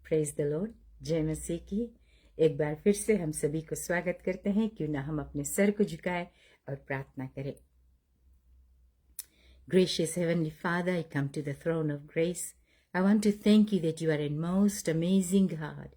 Praise the Lord. जय मसीह की। एक बार फिर से हम सभी को स्वागत करते हैं। क्यों ना हम अपने सर को झुकाएं और प्रार्थना करें। Gracious Heavenly Father, I come to the throne of grace. I want to thank you that you are a most amazing God.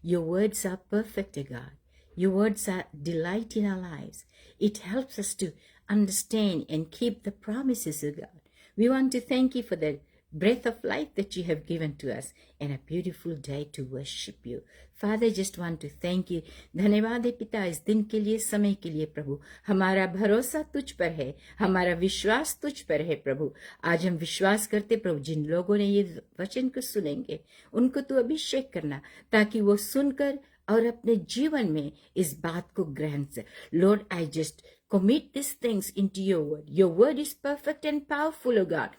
Your words are perfect, O God. Your words are delight in our lives. It helps us to understand and keep the promises, O God. We want to thank you for the breath of life that you have given to us and a beautiful day to worship you. Father, I just want to thank you. धन्यवाद है पिता इस दिन के लिए, समय के लिए प्रभु। हमारा भरोसा तुझ पर है, हमारा विश्वास तुझ पर है प्रभु। आज हम विश्वास करते प्रभु, जिन लोगों ने ये वचन को सुनेंगे उनको तू अभिषेक करना, ताकि वो सुनकर और अपने जीवन में इस बात को ग्रहण से। Lord, I just commit these things into your word. Your word is perfect and powerful, O God.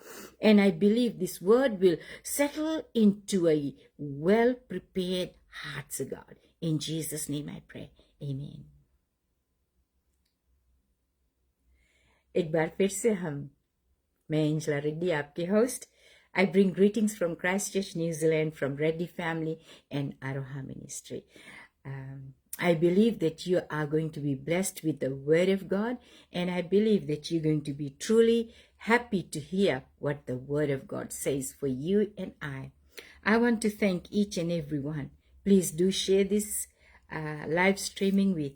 And I believe this word will settle into a well-prepared heart, O God. In Jesus' name I pray. Amen. एक बार फिर से मैं Angela Reddy, आपके host. I bring greetings from Christchurch, New Zealand, from Reddy family and Aroha Ministry. I believe that you are going to be blessed with the word of God, and I believe that you're going to be truly happy to hear what the word of God says for you and I. I want to thank each and every one. Please do share this live streaming with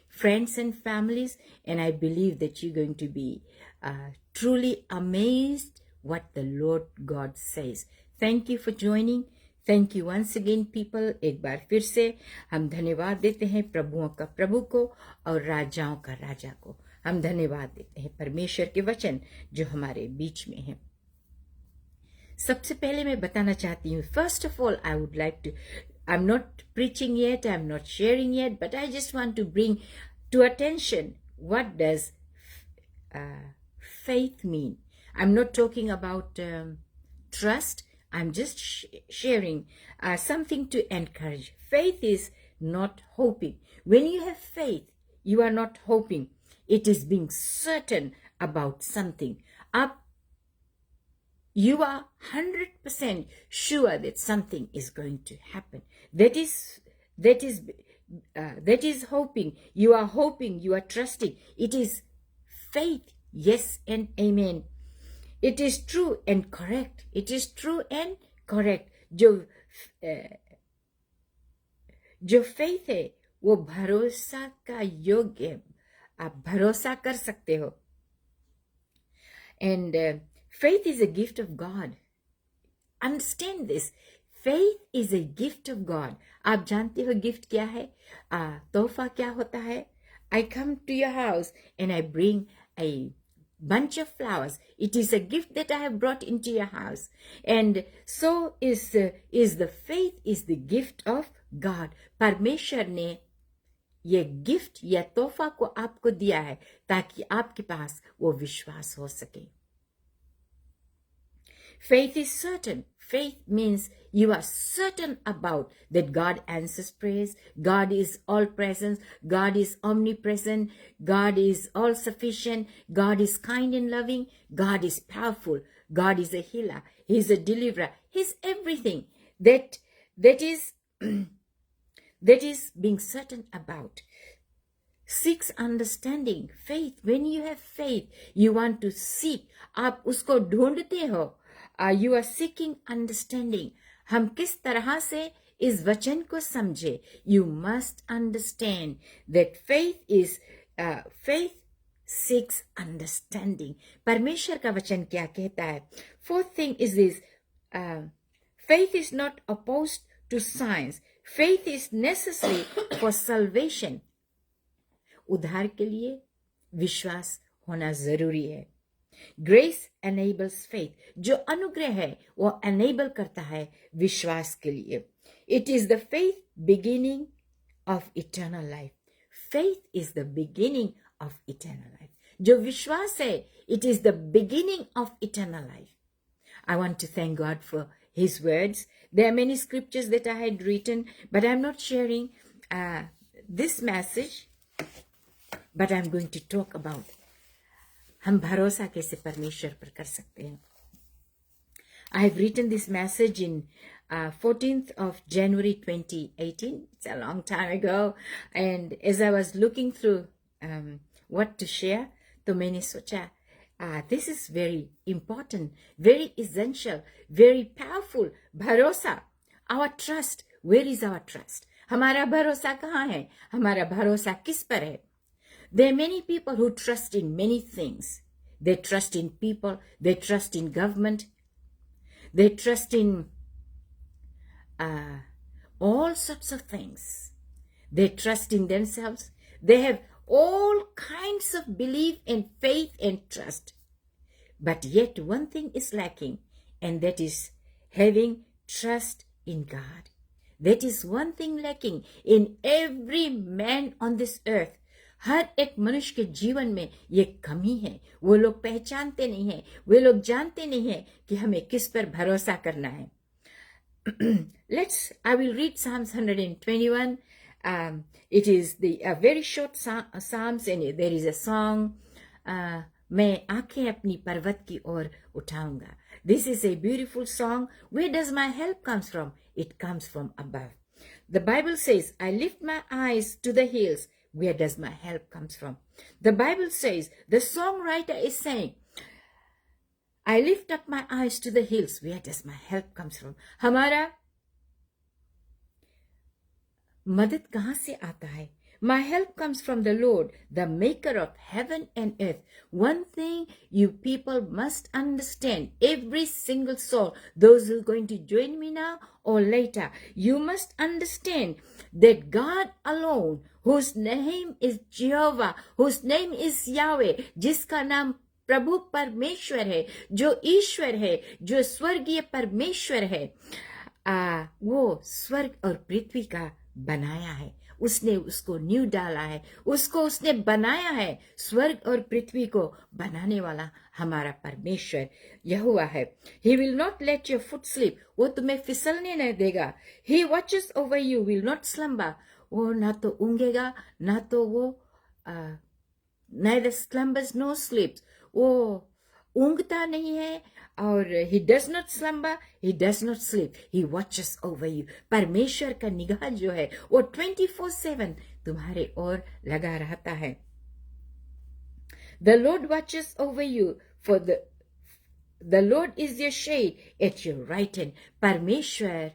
friends and families, and I believe that you're going to be truly amazed what the Lord God says. Thank you for joining. Thank you once again people. एक बार फिर से हम धन्यवाद देते हैं प्रभुओं का प्रभु को और राजाओं का राजा को। हम धन्यवाद देते हैं परमेश्वर के वचन जो हमारे बीच में है। सबसे पहले मैं बताना चाहती हूँ, first of all I would like to, I'm not preaching yet, I'm not sharing yet, but I just want to bring to attention what does faith mean. I'm not talking about trust. I'm just sharing something to encourage. Faith is not hoping. When you have faith, you are not hoping. It is being certain about something. You are 100% sure that something is going to happen. That is hoping. You are hoping, you are trusting. It is faith. Yes and amen. It is true and correct. It is true and correct. जो faith है वो भरोसा का योग्य है। आप भरोसा कर सकते हो। And faith is a gift of God. Understand this. Faith is a gift of God. आप जानते हो गिफ्ट क्या है? तोहफा क्या होता है? I come to your house and I bring a bunch of flowers. It is a gift that I have brought into your house. And so is the faith is the gift of God. परमेश्वर ने ये gift या तोहफा को आपको दिया है ताकि आपके पास वो विश्वास हो सके। Faith is certain. Faith means you are certain about that God answers prayers. God is all present. God is omnipresent. God is all sufficient. God is kind and loving. God is powerful. God is a healer. He's a deliverer. He's everything that is that is being certain about. Seeks understanding. Faith. When you have faith, you want to seek. आप उसको ढूंढते हो. You are seeking understanding. हम किस तरह से इस वचन को समझे? You must understand that faith seeks understanding. परमेश्वर का वचन क्या कहता है? Fourth thing is this. Faith is not opposed to science. Faith is necessary for salvation. उद्धार के लिए विश्वास होना जरूरी है। Grace enables faith. जो अनुग्रह है वो enable करता है विश्वास के लिए। It is the faith beginning of eternal life. Faith is the beginning of eternal life. जो विश्वास है, it is the beginning of eternal life. I want to thank God for His words. There are many scriptures that I had written, but I'm not sharing this message, but I'm going to talk about हम भरोसा कैसे परमेश्वर पर कर सकते हैं। I have written this message in 14th of January 2018. It's a long time ago. And as I was looking through what to share, तो मैंने सोचा, this is very important, very essential, very powerful. भरोसा, our trust. Where is our trust? हमारा भरोसा कहाँ है? हमारा भरोसा किस पर है? There are many people who trust in many things. They trust in people. They trust in government. They trust in all sorts of things. They trust in themselves. They have all kinds of belief and faith and trust. But yet one thing is lacking, and that is having trust in God. That is one thing lacking in every man on this earth. हर एक मनुष्य के जीवन में ये कमी है. वो लोग पहचानते नहीं हैं, वे लोग जानते नहीं हैं कि हमें किस पर भरोसा करना है. I will read Psalms 121. It is a very short Psalms, and there is a song. मैं आंखें अपनी पर्वत की ओर उठाऊंगा. This is a beautiful song. Where does my help comes from? It comes from above. The Bible says, I lift my eyes to the hills. Where does my help comes from? The Bible says, the songwriter is saying, I lift up my eyes to the hills. Where does my help comes from? हमारा मदद कहाँ से आता है? My help comes from the Lord, the maker of heaven and earth. One thing you people must understand, every single soul, those who are going to join me now or later, you must understand that God alone, whose name is Jehovah, whose name is Yahweh, जिसका नाम प्रभु परमेश्वर है, जो ईश्वर है, जो स्वर्गीय परमेश्वर है, वो स्वर्ग और पृथ्वी का बनाया है. उसने उसको नींव डाला है, उसको उसने बनाया है. स्वर्ग और पृथ्वी को बनाने वाला हमारा परमेश्वर यहोवा है. He will not let your foot slip. वो तुम्हें फिसलने नहीं देगा. He watches over you, will not slumber. वो ना तो ऊँघेगा, ना तो वो neither slumbers nor sleeps. वो ऊँघता नहीं है और he does not slumber, he does not sleep. He watches over you. परमेश्वर का निगाह जो है वो 24/7 तुम्हारे ओर लगा रहता है. The Lord watches over you, for the Lord is your shade at your right hand. परमेश्वर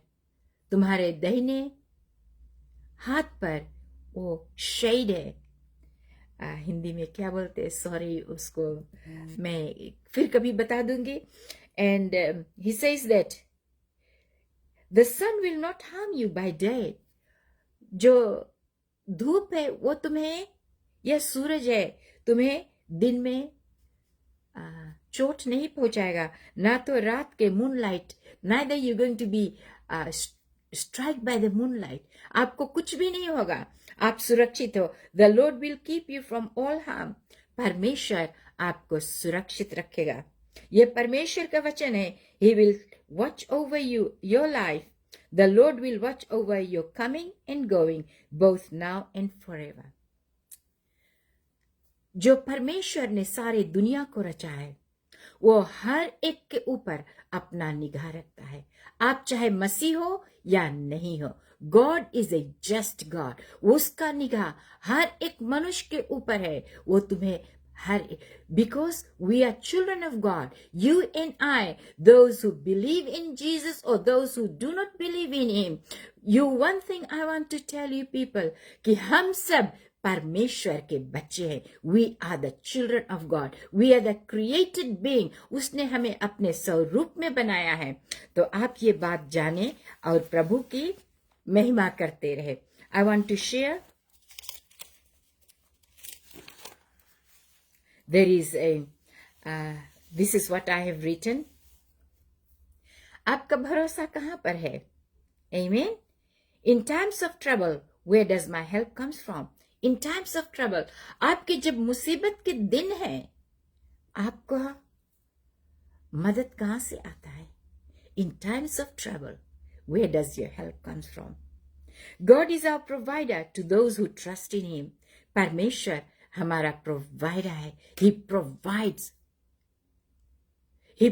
तुम्हारे दाहिने हाथ पर वो शेड है. हिंदी में क्या बोलते हैं, सॉरी, उसको मैं फिर कभी बता दूंगी. And he says that the sun will not harm you by day. जो धूप है वो तुम्हें, या सूरज है तुम्हें दिन में चोट नहीं पहुंचाएगा, ना तो रात के moonlight. neither you going to be struck by the moonlight. आपको कुछ भी नहीं होगा, आप सुरक्षित हो. The Lord will keep you from all harm. परमेश्वर आपको सुरक्षित रखेगा. ये परमेश्वर का वचन है. He will watch over you, your life. The Lord will watch over your coming and going, both now and forever. जो परमेश्वर ने सारे दुनिया को रचा है, वो हर एक के ऊपर अपना निगाह रखता है. आप चाहे मसीह हो या नहीं हो, God is a just God. उसका निगाह हर एक मनुष्य के ऊपर है. वो तुम्हें because we are children of God, you and I, those who believe in Jesus or those who do not believe in him, one thing I want to tell you people, कि हम सब परमेश्वर के बच्चे हैं. We are the children of God. We are the created being. उसने हमें अपने स्वरूप में बनाया है. तो आप ये बात जाने और प्रभु की महिमा करते रहे. I want to share. There is this is what I have written. आपका भरोसा कहाँ पर है? Amen. In times of trouble, where does my help comes from? In times of trouble, आपके जब मुसीबत के दिन हैं, आपका मदद कहाँ से आता है? In times of trouble, where does your help comes from? God is our provider to those who trust in him. परमेश्वर हमारा प्रोवाइडर है. He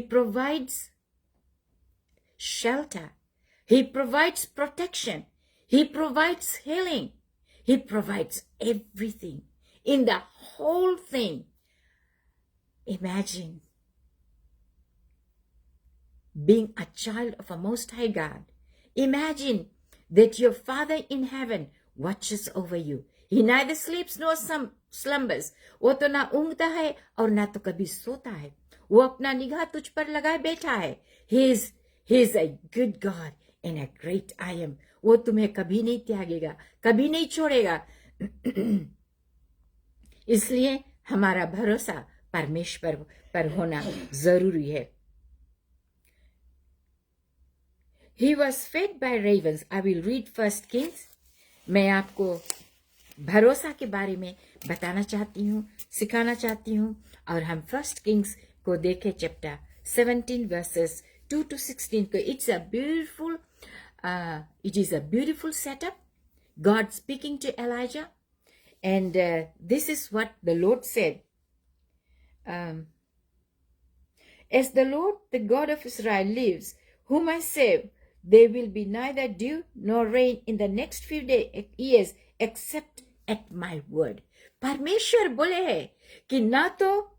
provides shelter. He provides protection. He provides healing. He provides everything in the whole thing. Imagine being a child of a Most High God. Imagine that your Father in heaven watches over you. He neither sleeps nor slumbers. वो तो ना ऊँगता है और ना तो कभी सोता है. वो अपना निगाह तुझ पर लगाए बैठा है. He is a good God and a great I am. वो तुम्हें कभी नहीं त्यागेगा, कभी नहीं छोड़ेगा. इसलिए हमारा भरोसा परमेश्वर पर होना जरूरी है. He was fed by ravens. I will read First Kings. मैं आपको भरोसा के बारे में बताना चाहती हूँ, सिखाना चाहती हूँ, और हम फर्स्ट किंग्स को देखें चैप्टर 17 verses 2 to 16 को. It is a beautiful setup. God speaking to Elijah, and this is what the Lord said. As the Lord, the God of Israel lives, whom I save, there will be neither dew nor rain in the next few years except at my word. परमेश्वर बोले है कि ना तो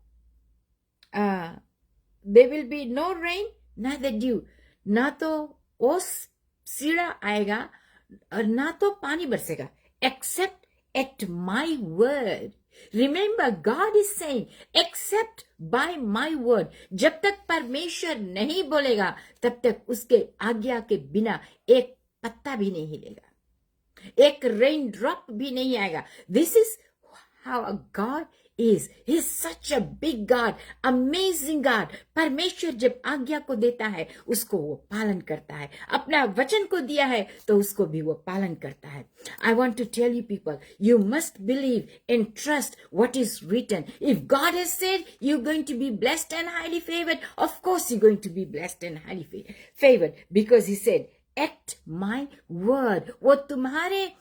there will be no rain, neither dew, ना तो ओस सीढ़ा आएगा और ना तो पानी बरसेगा, except at my word. Remember, God is saying, except by my word. जब तक परमेश्वर नहीं बोलेगा तब तक उसके आज्ञा के बिना एक पत्ता भी नहीं हिलेगा, एक रेन ड्रॉप भी नहीं आएगा. This is how a God is. He is such a big God, amazing God. परमेश्वर जब आज्ञा को देता है उसको वो पालन करता है. अपना वचन को दिया है तो उसको भी वो पालन करता है. I want to tell you people, you must believe and trust what is written. If God has said you're going to be blessed and highly favored, of course you're going to be blessed and highly favored, because he said, at my word. वो तुम्हारे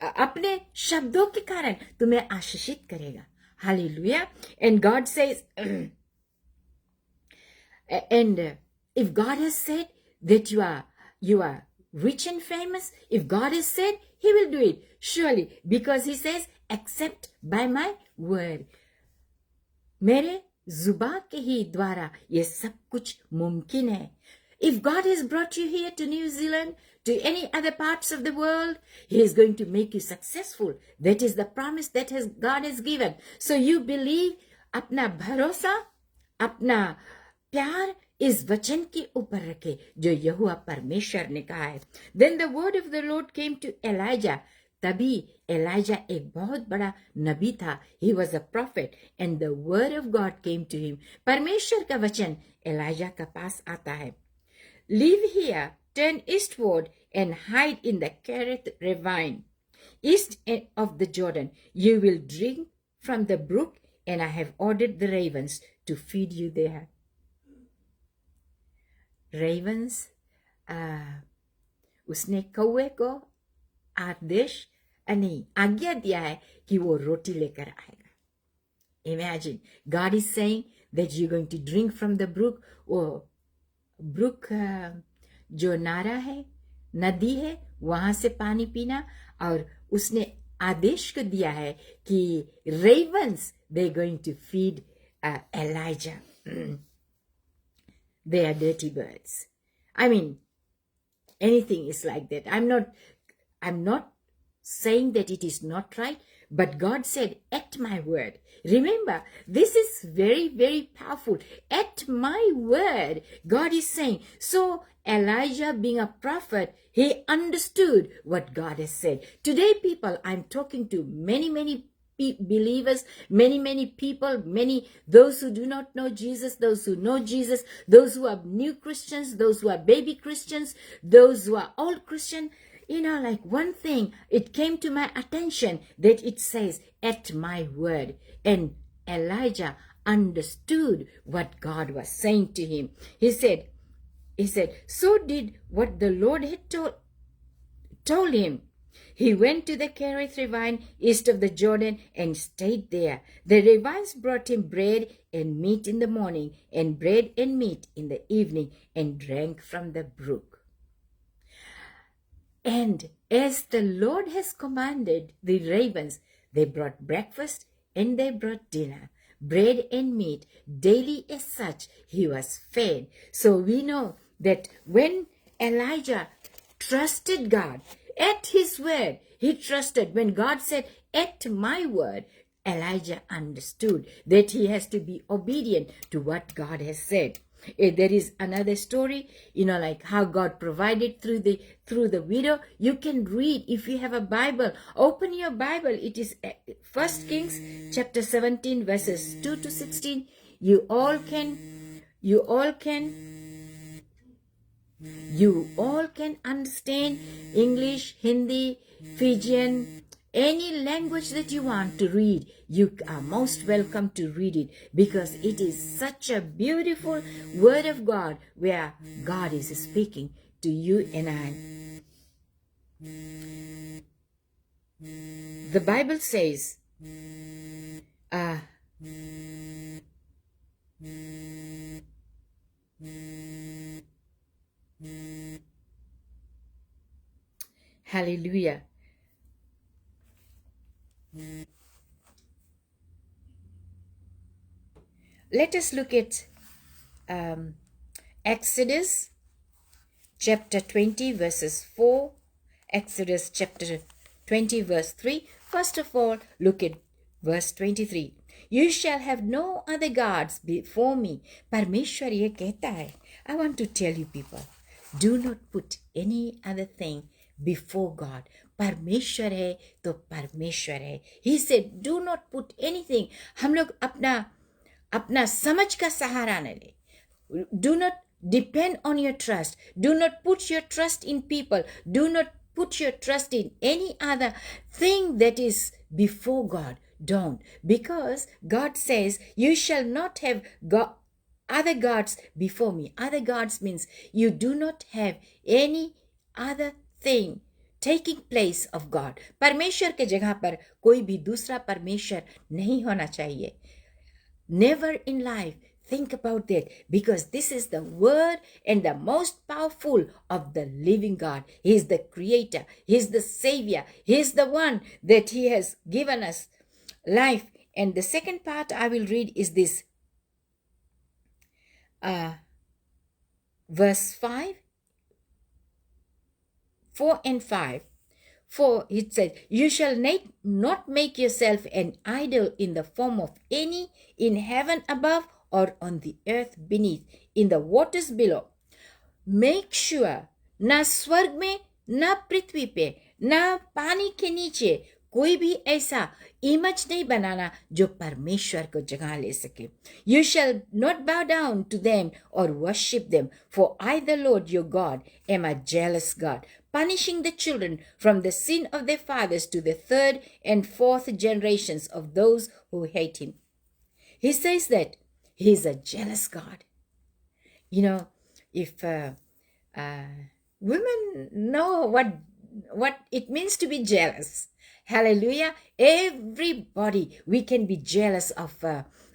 अपने शब्दों के कारण तुम्हें आशीषित करेगा. Hallelujah. And God says, and if God has said that you are rich and famous, if God has said, he will do it surely, because he says, except by my word. मेरे जुबान के ही द्वारा ये सब कुछ मुमकिन है. If God has brought you here to New Zealand, to any other parts of the world, he is going to make you successful. That is the promise that God has given. So you believe, अपना भरोसा, अपना प्यार इस वचन के ऊपर रखे जो यहोवा परमेश्वर ने कहा है. Then the word of the Lord came to Elijah. तभी एलाइजा एक बहुत बड़ा नबी था. He was a prophet and the word of God came to him. परमेश्वर का वचन एलाइजा का पास आता है. Live here, turn eastward and hide in the Kerith ravine, east of the Jordan. You will drink from the brook, and I have ordered the ravens to feed you there. Ravens, उसने कौवे को आज्ञा दिया है कि वो रोटी लेकर आएगा. Imagine, God is saying that you're going to drink from the brook. वो ब्रुक जो नारा है, नदी है, वहां से पानी पीना. और उसने आदेश को दिया है कि ravens, they're going to feed Elijah. They are dirty birds. I mean, anything is like that. I'm not saying that it is not right, but God said, at my word. Remember, this is very, very powerful. At my word, God is saying. So Elijah, being a prophet, he understood what God has said. Today, people, I'm talking to many believers, many people, those who do not know Jesus, those who know Jesus, those who are new Christians, those who are baby Christians, those who are old Christian. You know, like one thing, it came to my attention that it says, at my word. And Elijah understood what God was saying to him. He said, so did what the Lord had told him. He went to the Kerith ravine east of the Jordan and stayed there. The ravines brought him bread and meat in the morning, and bread and meat in the evening, and drank from the brook. And as the Lord has commanded the ravens, they brought breakfast and they brought dinner, bread and meat, daily as such he was fed. So we know that when Elijah trusted God, at his word, he trusted. When God said, at my word, Elijah understood that he has to be obedient to what God has said. There is another story, like how God provided through the widow. You can read, if you have a Bible, open your Bible. It is 1 Kings chapter 17 verses 2 to 16. You all can understand English, Hindi, Fijian, any language that you want to read. You are most welcome to read it, because it is such a beautiful word of God where God is speaking to you and I. The Bible says, hallelujah. Let us look at Exodus chapter 20 verses 4, Exodus chapter 20 verse 3. First of all, look at verse 23. You shall have no other gods before me. Parmeshwar ye kehta hai. I want to tell you people, do not put any other thing before God. परमेश्वर है तो परमेश्वर है. He said, do not put anything. हम लोग अपना समझ का सहारा न ले. Do not depend on your trust. Do not put your trust in people. Do not put your trust in any other thing that is before God. Don't. Because God says, you shall not have other gods before me. Other gods means you do not have any other thing taking place of God. परमेश्वर के जगह पर कोई भी दूसरा परमेश्वर नहीं होना चाहिए. Never in life think about that, because this is the word and the most powerful of the living God. He is the creator. He is the savior. He is the one that he has given us life. And the second part I will read is this. Verse 5, 4 and 5. For it says, you shall not make yourself an idol in the form of any in heaven above or on the earth beneath, in the waters below. Make sure, ना स्वर्ग में, ना पृथ्वी पे, ना पानी के नीचे कोई भी ऐसा इमेज नहीं बनाना जो परमेश्वर को जगह ले सके. You shall not bow down to them or worship them, for I, the Lord your God, am a jealous God, punishing the children from the sin of their fathers to the third and fourth generations of those who hate him. He says that he is a jealous God. If women know what it means to be jealous, hallelujah, everybody, we can be jealous of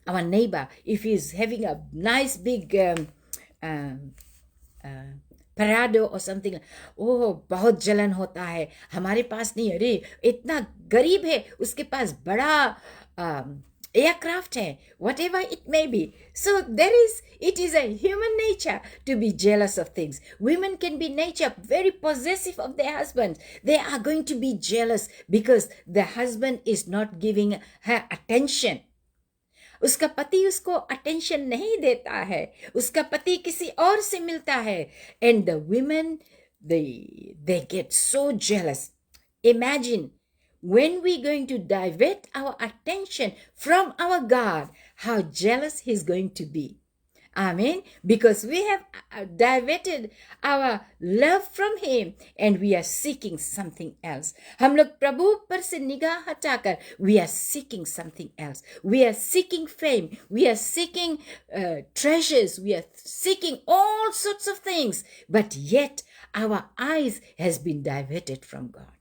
our neighbor. If he's having a nice big Parado or something, बहुत जलन होता है, हमारे पास नहीं. अरे इतना गरीब है, उसके पास बड़ा aircraft hai, whatever it may be. So it is a human nature to be jealous of things. Women can be nature very possessive of their husbands. They are going to be jealous because the husband is not giving her attention. उसका पति उसको attention नहीं देता है, उसका पति किसी और से मिलता है. And the women, they get so jealous. Imagine when we're going to divert our attention from our God, how jealous he's going to be. Amen. Because we have diverted our love from him and we are seeking something else. हम लोग प्रभु पर से निगाह हटाकर we are seeking something else. We are seeking fame. We are seeking treasures. We are seeking all sorts of things. But yet our eyes has been diverted from God.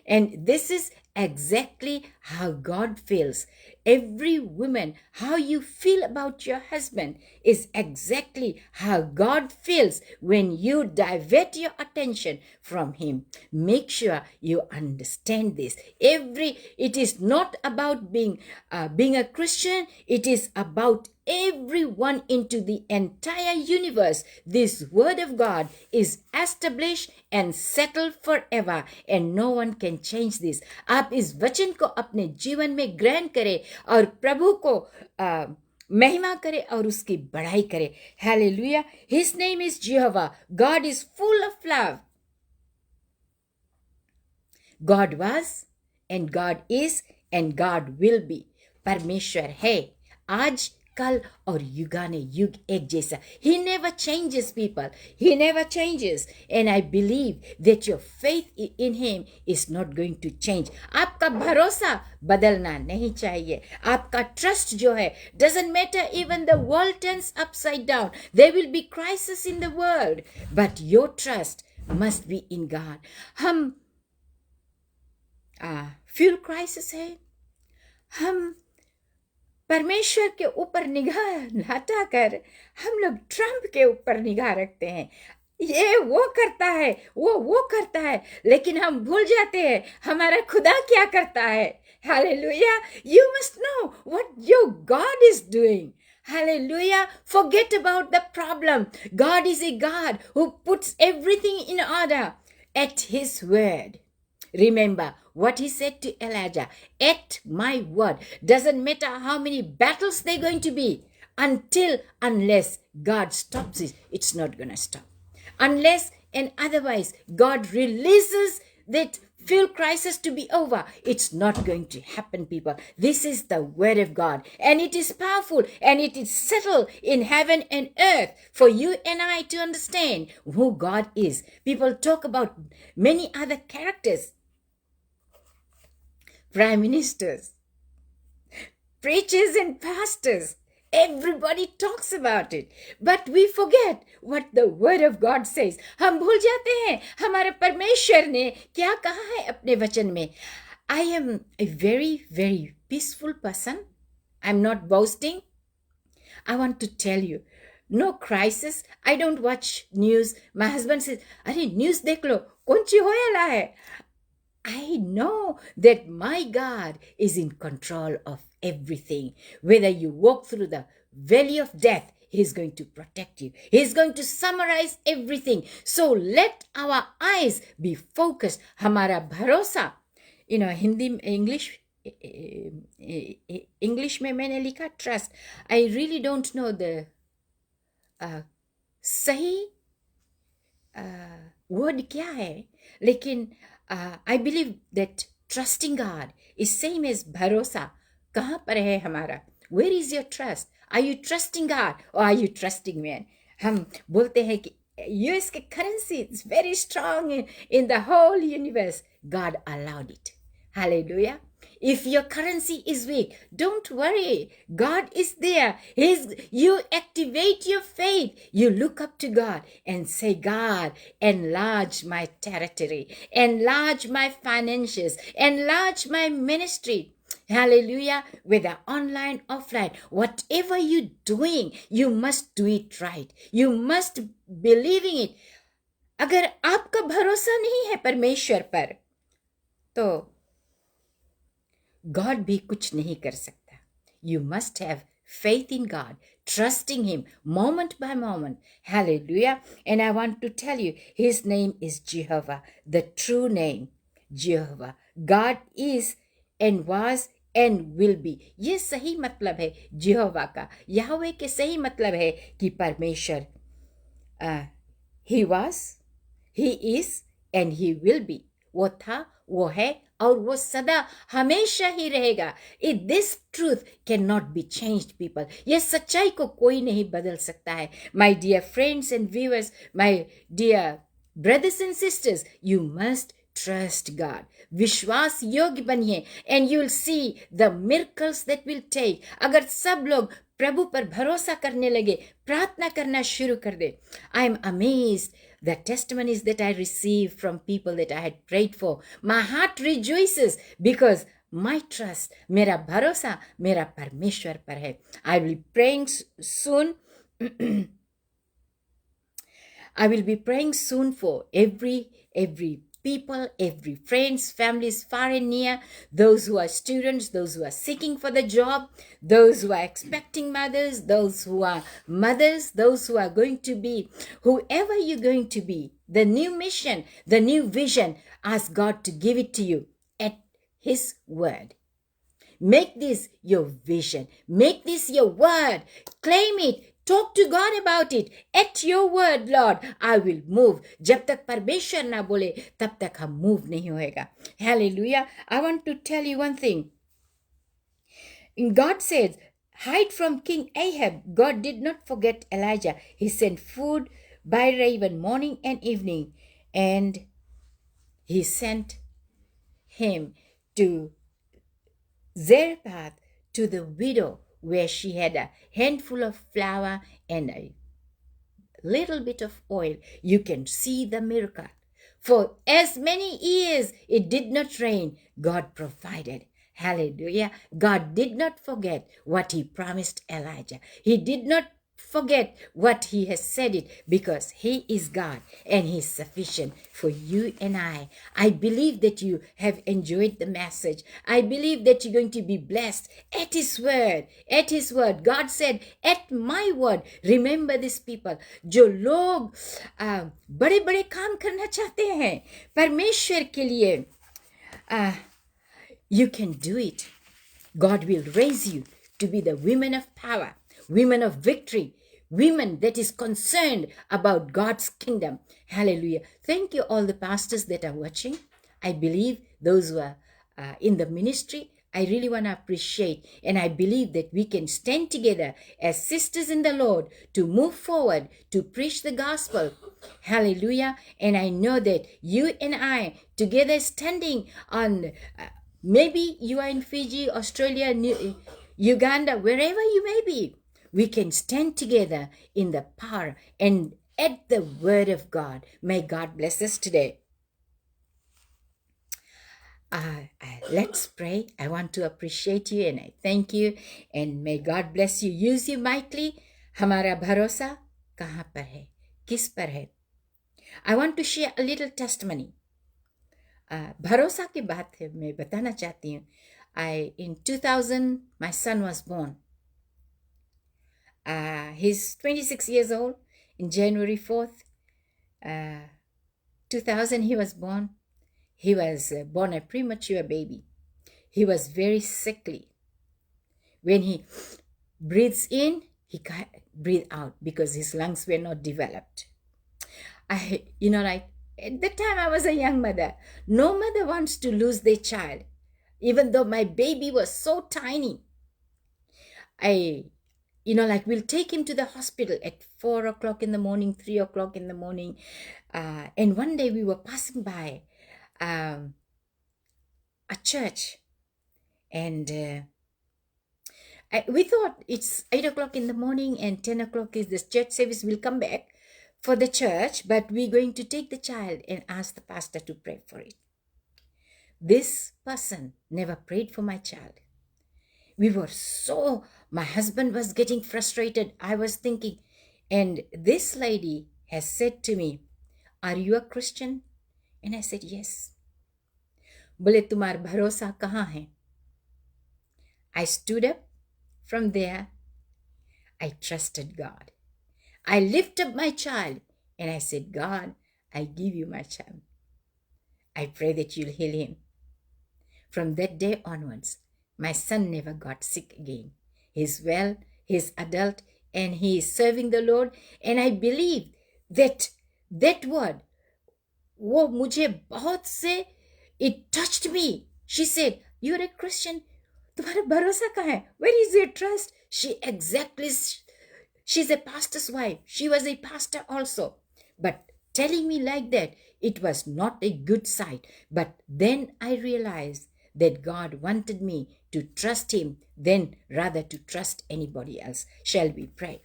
And this is exactly how God feels. Every woman, how you feel about your husband is exactly how God feels when you divert your attention from him. Make sure you understand this. It is not about being a Christian. It is about everyone into the entire universe. This word of God is established and settled forever, and no one can change this. आप इस वचन को अपने जीवन में ग्रहण करें और प्रभु को महिमा करे और उसकी बड़ाई करे. Hallelujah. His name is Jehovah. God is full of love. God was and God is and God will be. परमेश्वर है आज कल और युगाने युग एक जैसा. He never changes, people. He never changes. And I believe that your faith in him is not going to change. आपका भरोसा बदलना नहीं चाहिए. आपका trust जो है, doesn't matter even the world turns upside down. There will be crisis in the world. But your trust must be in God. हम fuel crisis है. हम परमेश्वर के ऊपर निगाह हटाकर हम लोग ट्रम्प के ऊपर निगाह रखते हैं. ये वो करता है, वो करता है, लेकिन हम भूल जाते हैं हमारा खुदा क्या करता है. Hallelujah. You must know what your God is doing. Hallelujah. Forget about the problem. God is a God who puts everything in order at his word. Remember what he said to Elijah, at my word. Doesn't matter how many battles they're going to be, unless God stops it, it's not going to stop. Unless and otherwise God releases that fuel crisis to be over, it's not going to happen, people. This is the word of God, and it is powerful, and it is settled in heaven and earth for you and I to understand who God is. People talk about many other characters, prime ministers, preachers and pastors. Everybody talks about it, but we forget what the word of God says. हम भूल जाते हैं हमारे परमेश्वर ने क्या कहा है अपने वचन में. I am a very, very peaceful person. I'm not boasting. I want to tell you, no crisis. I don't watch news. My husband says, अरे news देख लो, कौन सी होया है. I know that my God is in control of everything. Whether you walk through the valley of death, he's going to protect you. He's going to summarize everything. So let our eyes be focused. हमारा भरोसा, Hindi English में मैंने लिखा trust. I really don't know the सही word क्या है, लेकिन I believe that trusting God is same as भरोसा. कहाँ पर है हमारा? Where is your trust? Are you trusting God or are you trusting man? हम बोलते हैं कि US के currency is very strong in the whole universe. God allowed it. Hallelujah. If your currency is weak, don't worry. God is there. You activate your faith. You look up to God and say, God, enlarge my territory, enlarge my finances, enlarge my ministry. Hallelujah. Whether online, offline, whatever you're doing, you must do it right. You must believe in it. अगर आपका भरोसा नहीं है परमेश्वर पर, तो God भी कुछ नहीं कर सकता. You must have faith in God, trusting him moment by moment. Hallelujah. And I want to tell you, his name is Jehovah, the true name, Jehovah. God is and was and will be. ये सही मतलब है Jehovah का. Yahweh के सही मतलब है कि परमेश्वर he was, he is and he will be. वो था, वो है और वो सदा हमेशा ही रहेगा. This truth cannot be changed, people. ये सच्चाई को कोई नहीं बदल सकता है. My dear friends and viewers, my dear brothers and sisters, you must trust God. विश्वास योग्य बनिए and you will see the miracles that will take. अगर सब लोग प्रभु पर भरोसा करने लगे, प्रार्थना करना शुरू कर दे. I am amazed the testimonies that I receive from people that I had prayed for, my heart rejoices because my trust, मेरा भरोसा मेरा परमेश्वर पर है. I will be praying soon. I will be praying soon for every people, every friends, families far and near, those who are students, those who are seeking for the job, those who are expecting mothers, those who are mothers, those who are going to be, whoever you're going to be, the new mission, the new vision, ask God to give it to you at His word. Make this your vision. Make this your word. Claim it. Talk to God about it. At your word, Lord, I will move. जब तक परमेश्वर ना बोले तब तक हम move नहीं होएगा. Hallelujah. I want to tell you one thing. God says, hide from King Ahab. God did not forget Elijah. He sent food by raven morning and evening. And He sent him to Zarephath, to the widow, where she had a handful of flour and a little bit of oil. You can see the miracle. For as many years it did not rain, God provided. Hallelujah. God did not forget what He promised Elijah. He did not forget what He has said it, because He is God and He is sufficient for you and I. I believe that you have enjoyed the message. I believe that you're going to be blessed at His word. At His word. God said, at my word. Remember these people. जो लोग बड़े बड़े काम करना चाहते हैं परमेश्वर के लिए, you can do it. God will raise you to be the women of power, women of victory, women that is concerned about God's kingdom. Hallelujah. Thank you all the pastors that are watching. I believe those who are in the ministry, I really want to appreciate, and I believe that we can stand together as sisters in the Lord to move forward, to preach the gospel. Hallelujah. And I know that you and I together standing on, maybe you are in Fiji, Australia, Uganda, wherever you may be, we can stand together in the power and at the word of God. May God bless us today. Let's pray. I want to appreciate you and I thank you, and may God bless you. Use you mightily. हमारा भरोसा कहाँ पर है, किस पर है? I want to share a little testimony. भरोसा की बात है, मैं बताना चाहती हूँ. In 2000, my son was born. He's 26 years old. In January 4th, 2000, he was born. He was born a premature baby. He was very sickly. When he breathes in, he can't breathe out because his lungs were not developed. At that time I was a young mother. No mother wants to lose their child. Even though my baby was so tiny, we'll take him to the hospital at 4 o'clock in the morning, 3 o'clock in the morning. And one day we were passing by a church, and we thought it's 8 o'clock in the morning and 10 o'clock is the church service. We'll come back for the church, but we're going to take the child and ask the pastor to pray for it. This person never prayed for my child. My husband was getting frustrated. I was thinking, and this lady has said to me, are you a Christian? And I said, yes. बोले तुम्हारा भरोसा कहाँ है? I stood up from there. I trusted God. I lifted up my child and I said, God, I give you my child. I pray that you'll heal him. From that day onwards, my son never got sick again. He's well, he's adult, and he is serving the Lord. And I believe that word, वो मुझे बहुत से, it touched me. She said, you're a Christian. तुम्हारा भरोसा कहाँ है? Where is your trust? She's a pastor's wife. She was a pastor also. But telling me like that, it was not a good sight. But then I realized that God wanted me to trust Him than rather to trust anybody else. Shall we pray?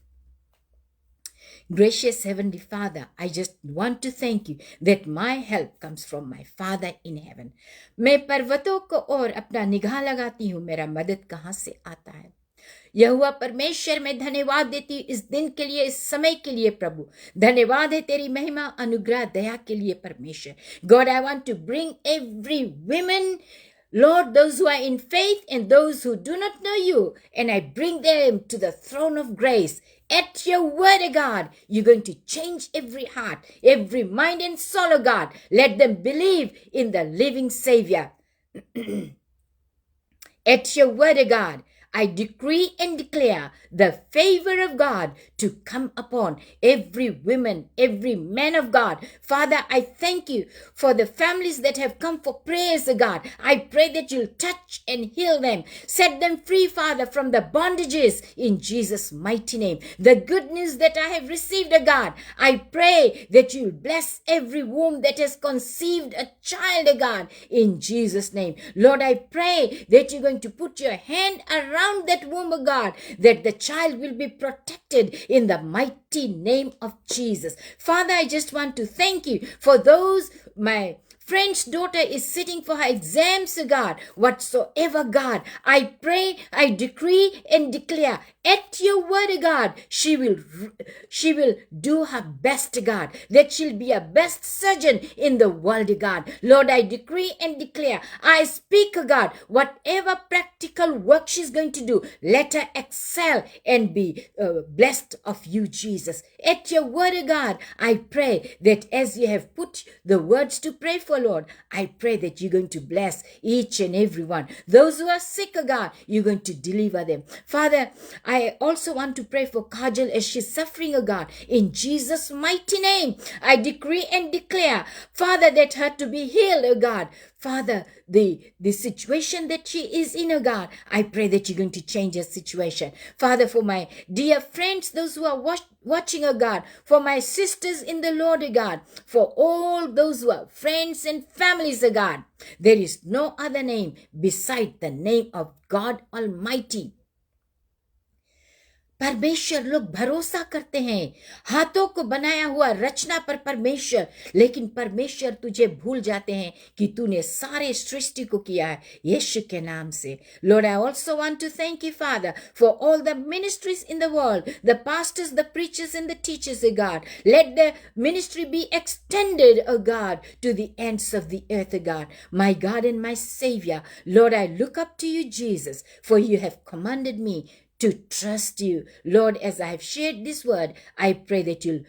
Gracious Heavenly Father, I just want to thank you that my help comes from my Father in heaven. मैं पर्वतों को और अपना निगाह लगाती हूँ, मेरा मदद कहाँ से आता है। यहोवा परमेश्वर, मैं धन्यवाद देती हूँ इस दिन के लिए, इस समय के लिए प्रभु। धन्यवाद है तेरी महिमा, अनुग्रह, दया के लिए परमेश्वर। God, I want to bring every woman, Lord, those who are in faith and those who do not know you, and I bring them to the throne of grace. At your word, O God, you're going to change every heart, every mind and soul, O God. Let them believe in the living Savior. At your word, O God, I decree and declare the favor of God to come upon every woman, every man of God. Father, I thank you for the families that have come for prayers, O God. I pray that you'll touch and heal them. Set them free, Father, from the bondages in Jesus' mighty name. The good news that I have received, O God, I pray that you'll bless every womb that has conceived a child, O God, in Jesus' name. Lord, I pray that you're going to put your hand around that womb, O God, that the child will be protected in the mighty name of Jesus. Father, I just want to thank you for those, my friend's daughter is sitting for her exams, O God. Whatsoever, God, I pray, I decree and declare at your word, O God, she will do her best, O God, that she'll be a best surgeon in the world, O God. Lord, I decree and declare, I speak, O God, whatever practical work she's going to do, let her excel and be blessed of you, Jesus. At your word, O God, I pray that as you have put the words to pray for, Lord, I pray that you're going to bless each and every one. Those who are sick, O God, you're going to deliver them. Father, I also want to pray for Kajal as she's suffering, O God. In Jesus' mighty name, I decree and declare, Father, that her to be healed, O God. Father, the situation that she is in, O God, I pray that you're going to change her situation. Father, for my dear friends, those who are watching, O God, for my sisters in the Lord, O God, for all those who are friends and families, O God, there is no other name beside the name of God Almighty. परमेश्वर, लोग भरोसा करते हैं हाथों को बनाया हुआ रचना पर परमेश्वर, लेकिन परमेश्वर तुझे भूल जाते हैं कि तूने सारे सृष्टि को किया है यीशु के नाम से. Lord, I also want to thank you, Father, for all the ministries in the world, the pastors, the preachers, and the teachers, O God. Let the ministry be extended, O God, to the ends of the earth, O God. My God and my Savior, Lord, I look up to you, Jesus, for you have commanded me to trust you. Lord, as I have shared this word, I pray that you'll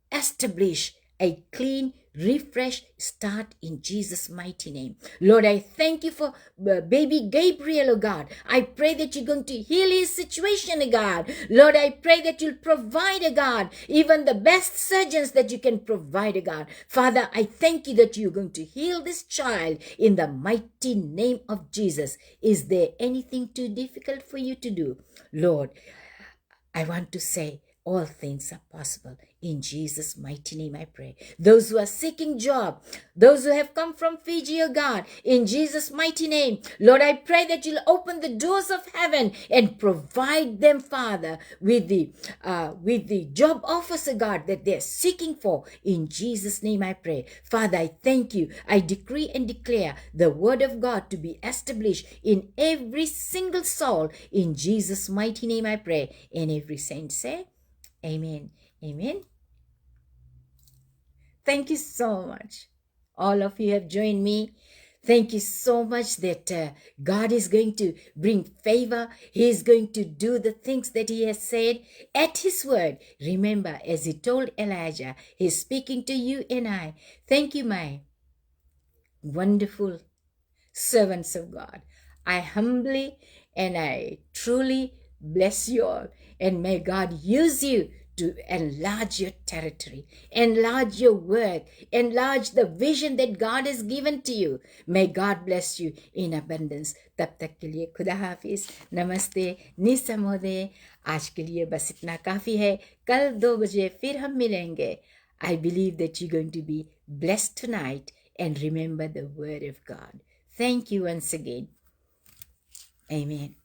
establish a clean, refresh start in Jesus' mighty name. Lord, I thank you for baby Gabriel, oh God. I pray that you're going to heal his situation, oh God. Lord, I pray that you'll provide, oh God, even the best surgeons that you can provide, oh God. Father, I thank you that you're going to heal this child in the mighty name of Jesus. Is there anything too difficult for you to do? Lord, I want to say, all things are possible. In Jesus' mighty name I pray. Those who are seeking job, those who have come from Fiji, oh God, in Jesus' mighty name, Lord, I pray that you'll open the doors of heaven and provide them, Father, with the job offers, oh God, that they're seeking for. In Jesus' name I pray. Father, I thank you. I decree and declare the word of God to be established in every single soul. In Jesus' mighty name I pray. And every saint say, Amen. Amen. Thank you so much. All of you have joined me. Thank you so much that God is going to bring favor. He is going to do the things that he has said at his word. Remember, as he told Elijah, he's speaking to you and I. Thank you, my wonderful servants of God. I humbly and I truly bless you all, and may God use you to enlarge your territory, enlarge your work, enlarge the vision that God has given to you. May God bless you in abundance. तब तक के लिए खुदा हाफिज, नमस्ते, निसमोदे. आज के लिए बस इतना काफ़ी है. कल 2 बजे फिर हम मिलेंगे. I believe that you're going to be blessed tonight, and remember the word of God. Thank you once again. Amen.